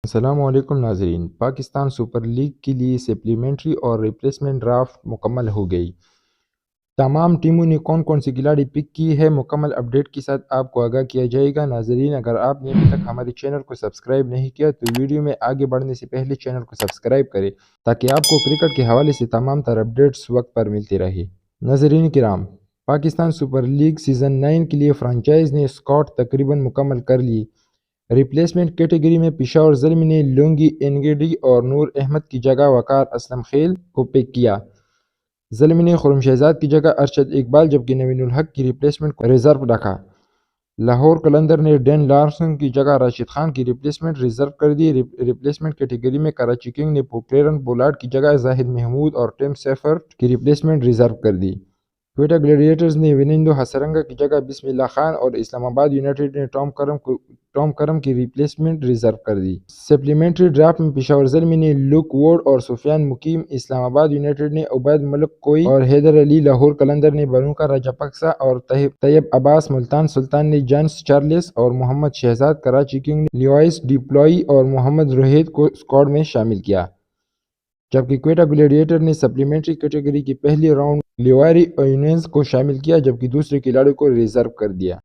السلام علیکم ناظرین، پاکستان سپر لیگ کے لیے سپلیمنٹری اور ریپلیسمنٹ ڈرافٹ مکمل ہو گئی۔ تمام ٹیموں نے کون کون سے کھلاڑی پک کی ہے، مکمل اپڈیٹ کے ساتھ آپ کو آگاہ کیا جائے گا۔ ناظرین، اگر آپ نے ابھی تک ہمارے چینل کو سبسکرائب نہیں کیا تو ویڈیو میں آگے بڑھنے سے پہلے چینل کو سبسکرائب کریں تاکہ آپ کو کرکٹ کے حوالے سے تمام تر اپڈیٹس وقت پر ملتے رہے۔ ناظرین کرام، پاکستان سپر لیگ سیزن 9 کے لیے فرنچائز نے اسکواڈ تقریباً مکمل کر لی۔ ریپلیسمنٹ کیٹیگری میں پشاور زلمی نے لونگی انگیڈی اور نور احمد کی جگہ وقار اسلم خیل کو پک کیا۔ زلمی نے خرم شہزاد کی جگہ ارشد اقبال جبکہ نوین الحق کی ریپلیسمنٹ کو ریزرو رکھا۔ لاہور قلندر نے ڈین لارسن کی جگہ راشد خان کی ریپلیسمنٹ ریزرو کر دی۔ ریپلیسمنٹ کیٹیگری میں کراچی کنگ نے پوکلیرن پولارڈ کی جگہ زاہد محمود اور ٹیم سیفرٹ کی ریپلیسمنٹ ریزرو کر دی۔ کوئٹہ گلیڈیٹرز نے ونیندو ہسرنگا کی جگہ بسم اللہ خان اور اسلام آباد یونائیٹڈ نے ٹام کرم کی ریپلیسمنٹ ریزرو کر دی۔ سپلیمنٹری ڈرافٹ میں پشاور زلمی نے لوک وارڈ اور سفیان مقیم، اسلام آباد یونائیٹڈ نے عبید ملک کوئی اور حیدر علی، لاہور قلندر نے بنوکا راجاپکسا اور طیب عباس، ملتان سلطان نے جانس چارلس اور محمد شہزاد، کراچی کنگ نے لیوائس ڈی پلوئی اور محمد روہید کو اسکواڈ میں شامل کیا، جبکہ کوئٹہ گلیڈیٹر نے سپلیمنٹری کیٹیگری کے پہلے راؤنڈ لیواری اوینز کو شامل کیا جبکہ دوسرے کھلاڑیوں کو ریزرو کر دیا۔